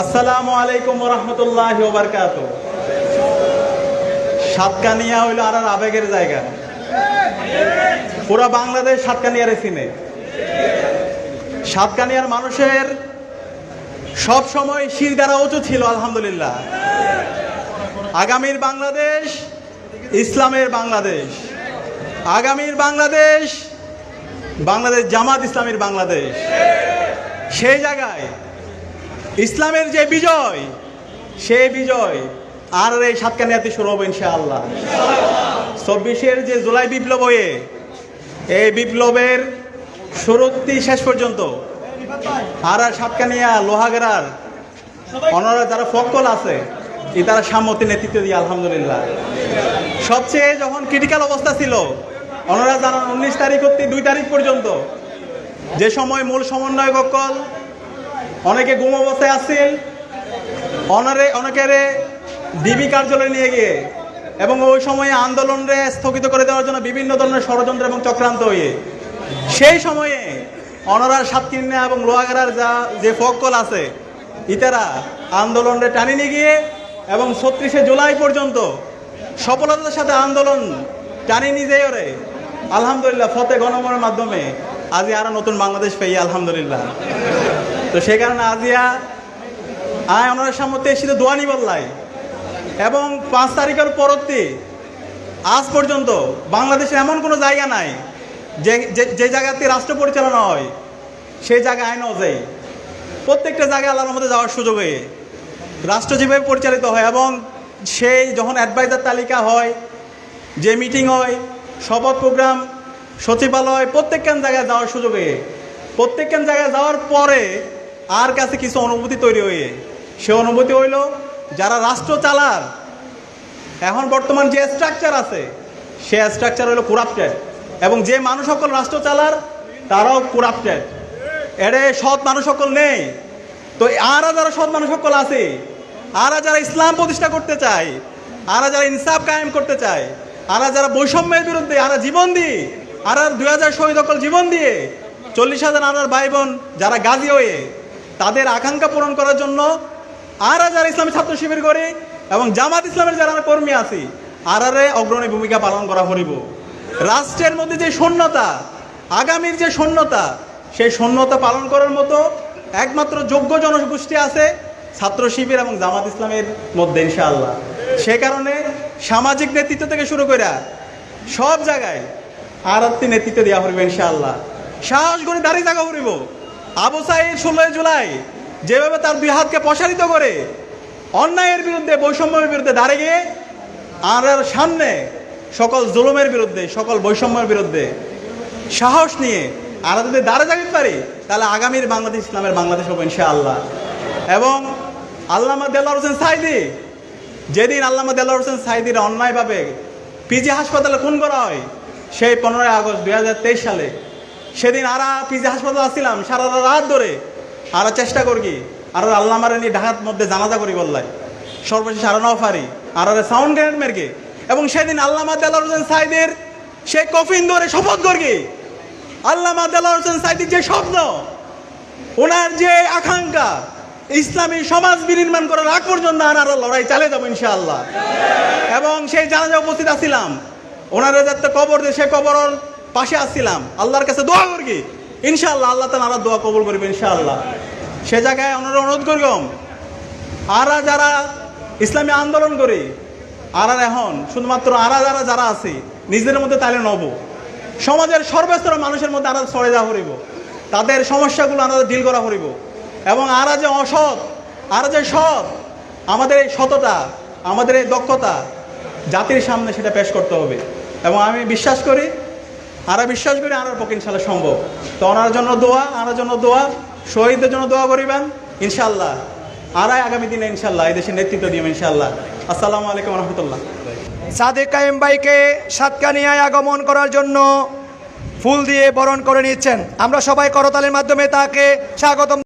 আসসালামু আলাইকুম ওয়া রাহমাতুল্লাহি ওয়া বারাকাতুহু। সাতকানিয়া হইল আর আবেগের জায়গা। পুরা বাংলাদেশ সাতকানিয়ারে চিনে। সাতকানিয়ার মানুষের সব সময় শির দ্বারা উঁচু ছিল, আলহামদুলিল্লাহ। আগামীর বাংলাদেশ ইসলামের বাংলাদেশ। আগামীর বাংলাদেশ বাংলাদেশ জামাত ইসলামের বাংলাদেশ। সেই জায়গায় ইসলামের যে বিজয়, সেই বিজয় আর এই সাতকানিয়াতে শুরু হবে ইনশাআল্লাহ। 24-এর যে জুলাই বিপ্লব হয়ে এই বিপ্লবের শুরুতে শেষ পর্যন্ত আর সাতকানিয়া লোহাগড়ার অনরা যারা ফকল আছে তারা সাম্যতি নেতৃত্ব দিয়ে আলহামদুলিল্লাহ। সবচেয়ে যখন ক্রিটিক্যাল অবস্থা ছিল ওনারা জানান 19 তারিখ হতে 2 তারিখ পর্যন্ত, যে সময় মূল সমন্বয়ক সকল অনেকে গুম অবস্থায় আসছিল, অনেকের ডিবি কার্যালয়ে নিয়ে গিয়ে এবং ওই সময়ে আন্দোলনরে স্থগিত করে দেওয়ার জন্য বিভিন্ন ধরনের ষড়যন্ত্র এবং চক্রান্ত হয়ে সেই সময়ে অনরার সাতকানিয়া এবং লোহাগড়ার যে ফকল আছে ইতারা আন্দোলনরে টানি নিয়ে গিয়ে এবং 36শে জুলাই পর্যন্ত সফলতার সাথে আন্দোলন টানি নিয়ে যাই আলহামদুলিল্লাহ ফতে গণমনের মাধ্যমে আজি আর নতুন বাংলাদেশ পেয়ে আলহামদুলিল্লাহ। তো সেই কারণে আজিয়া ওনার সামর্থ্য এসে দোয়া নিবল্লাই এবং 5 তারিখের পরবর্তী আজ পর্যন্ত বাংলাদেশে এমন কোনো জায়গা নাই যে জায়গাতে রাষ্ট্র পরিচালনা হয় সেই জায়গায় আইনও যায়। প্রত্যেকটা জায়গায় আল্লাহর মধ্যে যাওয়ার সুযোগ হয়ে রাষ্ট্র যেভাবে পরিচালিত হয় এবং সেই যখন অ্যাডভাইজার তালিকা হয়, যে মিটিং হয়, শপথ প্রোগ্রাম, সচিবালয়, প্রত্যেকখান জায়গায় যাওয়ার সুযোগ হয়ে প্রত্যেকখান জায়গায় যাওয়ার পরে আর কাছে কিছু অনুভূতি তৈরি হয়ে সে অনুভূতি হইল যারা রাষ্ট্র চালার এখন বর্তমান যে স্ট্রাকচার আছে সে স্ট্রাকচার হইল করাপ্টেড এবং যে মানুষ সকল রাষ্ট্র চালার তারাও করাপ্টেড। এরে সৎ মানুষ সকল নেই। তো আরা যারা সৎ মানুষ সকল আছে, আরা যারা ইসলাম প্রতিষ্ঠা করতে চায়, আরা যারা ইনসাফ কায়েম করতে চায়, আরা যারা বৈষম্যের বিরুদ্ধে আরা জীবন দিয়ে আর 2000 শহীদ সকল জীবন দিয়ে 40,000 আনার ভাই বোন যারা গাজী হয়ে তাদের আকাঙ্ক্ষা পূরণ করার জন্য আরা যারা ইসলামী ছাত্র শিবির করে এবং জামাত ইসলামের যারা কর্মী আছি আরারে অগ্রণী ভূমিকা পালন করা হরিব। রাষ্ট্রের মধ্যে যে শূন্যতা, আগামীর যে শূন্যতা, সেই শূন্যতা পালন করার মতো একমাত্র যোগ্য জনগোষ্ঠী আছে ছাত্র শিবির এবং জামাত ইসলামের মধ্যে ইনশাআল্লাহ। সে কারণে সামাজিক নেতৃত্ব থেকে শুরু করে সব জায়গায় আরাত্তি নেতৃত্ব দেওয়া হইব ইনশাআল্লাহ। সাহস করে দাঁড়িয়ে থাকা হইব। আবু সাঈদ 16 জুলাই যেভাবে তার 2 হাতকে প্রসারিত করে অন্যায়ের বিরুদ্ধে, বৈষম্যের বিরুদ্ধে দাঁড়িয়ে গিয়ে আর সামনে সকল জুলুমের বিরুদ্ধে, সকল বৈষম্যের বিরুদ্ধে সাহস নিয়ে আমরা যদি দাঁড়িয়ে থাকতে পারি তাহলে আগামীর বাংলাদেশ ইসলামের বাংলাদেশ হবে ইনশাআল্লাহ। এবং আল্লামা দেলোয়ার হোসেন সাঈদী, যেদিন আল্লামা দেলোয়ার হোসেন সাঈদীর অন্যায়ভাবে পিজি হাসপাতালে খুন করা হয় সেই 15 আগস্ট 2023 সালে, সেদিন আরা পিজি হাসপাতালে আসছিলাম সারা রাত ধরে আরা চেষ্টা করি আর আল্লামারে নিয়ে ঢাকার মধ্যে জানাজা করি বললাই সর্বশেষ আরা নফারি আর সাউন্ড গ্রেনেড মেরকে এবং সেদিন আল্লামা দেলোয়ার হোসেন সাঈদীর সেই কফিন ধরে শপথ করি আল্লামা দেলোয়ার হোসেন সাঈদীর যে স্বপ্ন, ওনার যে আকাঙ্ক্ষা ইসলামী সমাজ বিনির্মাণ করার আগ পর্যন্ত আর লড়াই চালিয়ে যাবো ইনশাআল্লাহ। এবং সেই জানাজা উপস্থিত আসছিলাম, ওনার যাতে কবর দিয়ে সেই কবরের পাশে আসছিলাম, আল্লাহর কাছে দোয়া করি ইনশাআল্লাহ আল্লাহ তাআলা আমার দোয়া কবুল করবে ইনশাআল্লাহ। সে জায়গায় ওনারা অনুরোধ করিম আরা যারা ইসলামী আন্দোলন করি আর এখন শুধুমাত্র যারা আছে নিজেদের মধ্যে তাইলে নব সমাজের সর্বস্তরের মানুষের মধ্যে আরা ছড়ে যাওয়া হরিব, তাদের সমস্যাগুলো আরা ডিল করা হরিব এবং আরা যে অসৎ আরা যে সৎ, আমাদের এই সততা, আমাদের এই দক্ষতা জাতির সামনে সেটা পেশ করতে হবে। এবং আমি বিশ্বাস করি আরা পক্ষে ইনশাল্লাহ সম্ভব। তো ওনার জন্য দোয়া, শহীদদের জন্য দোয়া করিবেন ইনশাল্লাহ। আরাই আগামী দিনে ইনশাল্লাহ এই দেশের নেতৃত্ব দিবেন ইনশাল্লাহ। আসসালামু আলাইকুম রহমতুল্লাহ। সাদেক কায়েম ভাইকে সাতকানিয়ায় আগমন করার জন্য ফুল দিয়ে বরণ করে নিচ্ছেন। আমরা সবাই করতালির মাধ্যমে তাকে স্বাগতম।